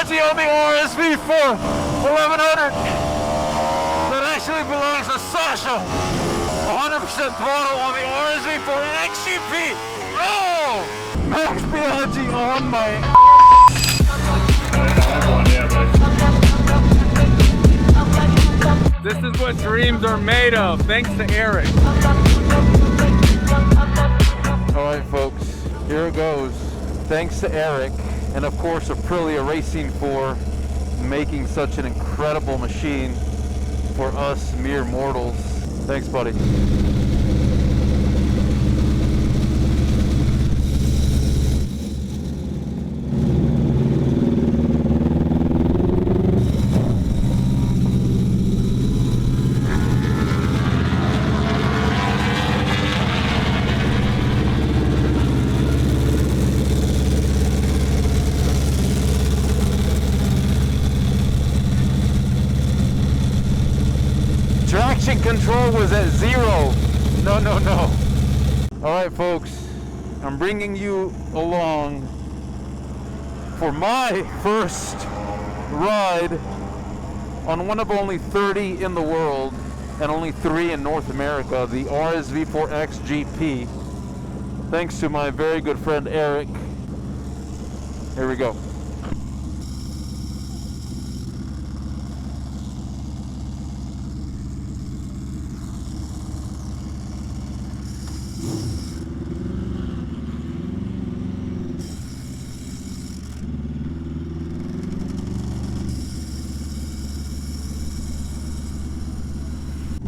Biaggi on the RSV4 1100 that actually belongs to Sacha. 100% throttle on the RSV4 XGP. Oh! Max Biaggi on my This is what dreams are made of, thanks to Eric. Alright folks, here it goes. Thanks to Eric, and of course Aprilia Racing for making such an incredible machine for us mere mortals. Thanks, buddy. Traction control was at 0. No. Alright folks, I'm bringing you along for my first ride on one of only 30 in the world and only 3 in North America, the RSV4 XGP. Thanks to my very good friend Eric. Here we go.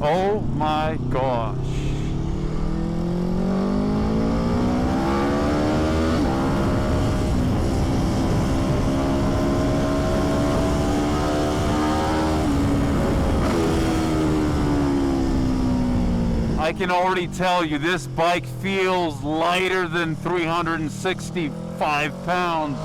Oh my gosh. I can already tell you this bike feels lighter than 365 pounds.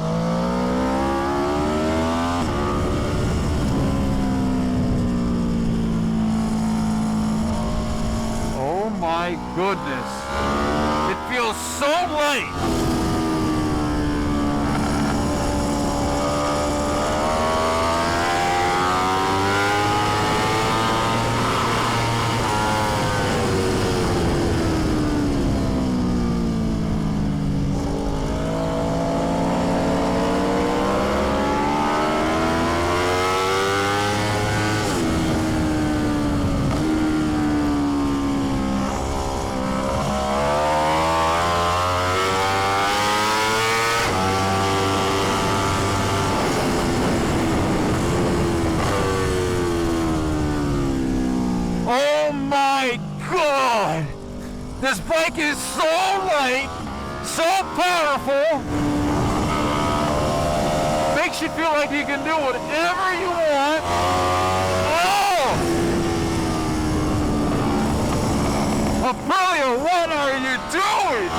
My goodness, it feels so light. Oh my God! This bike is so light, so powerful, makes you feel like you can do whatever you want. Oh! Aprilia, what are you doing?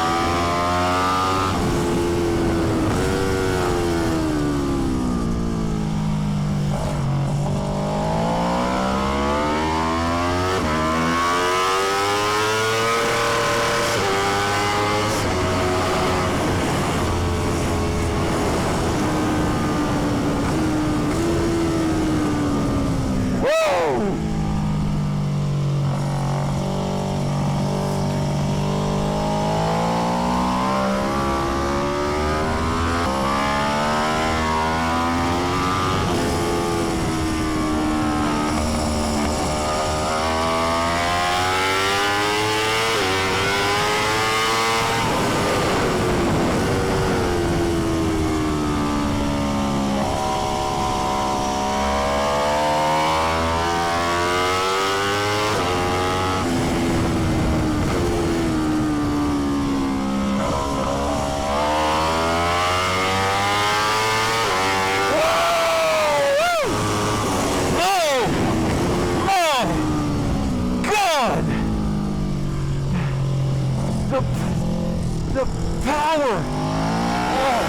The power! Oh.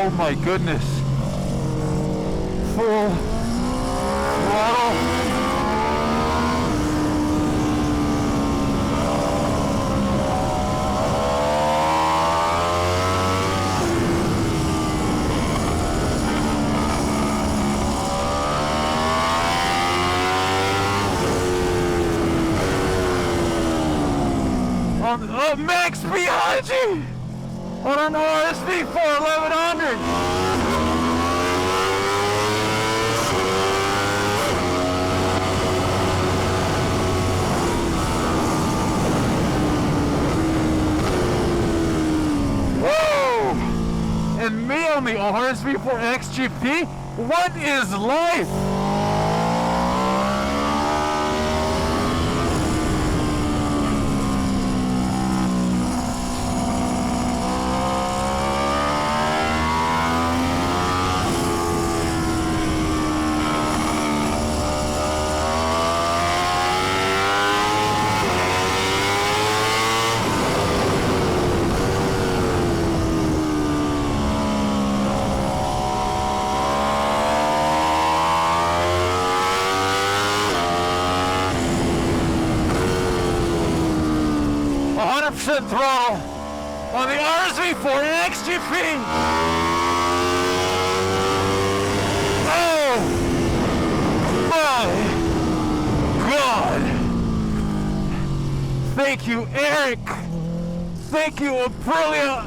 Oh my goodness. Full throttle. 'em. Oh, Max Biaggi on an RSV4 1100. Woo! And me on the RSV4 XGP? What is life? Throttle on the RSV4 XGP. Oh my God! Thank you, Eric. Thank you, Aprilia.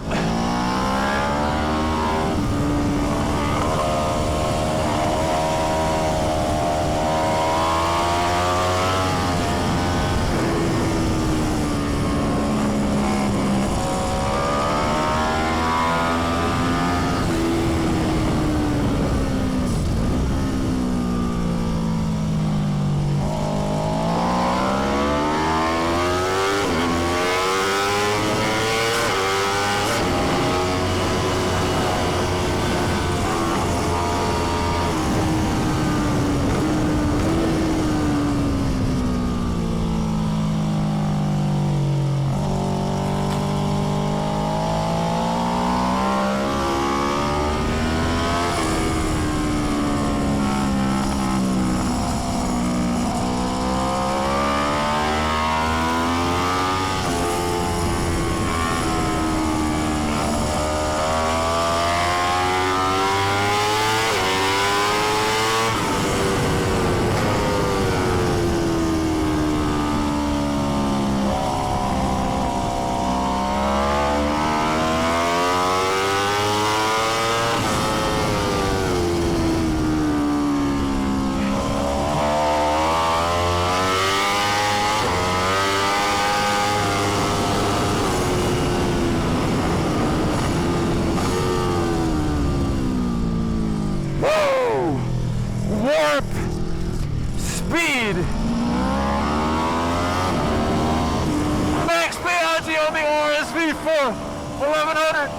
Max Biaggi on the RSV4 1100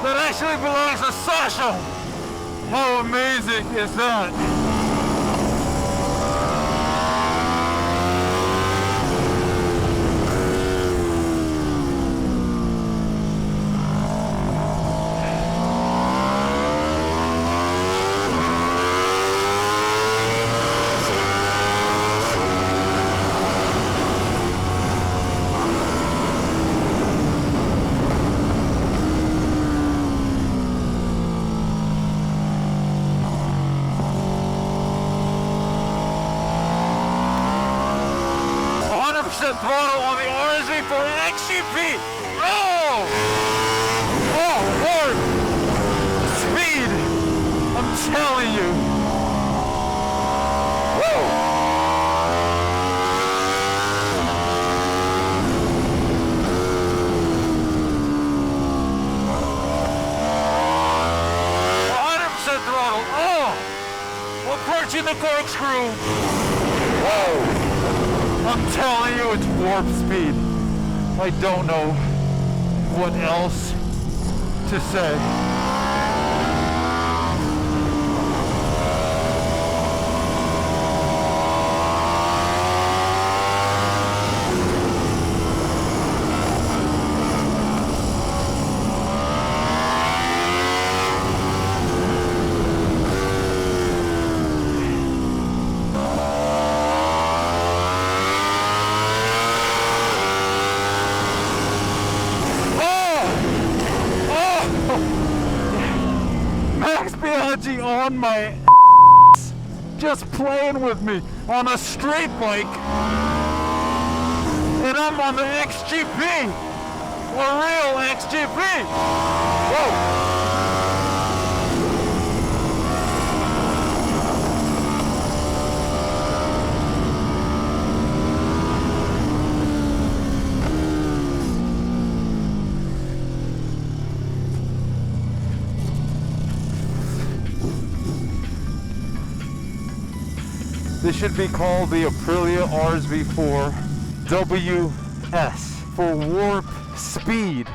that actually belongs to Sacha. How amazing is that? Throttle on the RSV4 XGP. Oh! Oh, Lord! Speed! I'm telling you. Woo! Throttle. Oh! We're approaching the corkscrew. Whoa! I'm telling you, it's warp speed. I don't know what else to say. Biaggi on my just playing with me on a straight bike, and I'm on the XGP, a real XGP. Whoa. This should be called the Aprilia RSV4 WS for warp speed.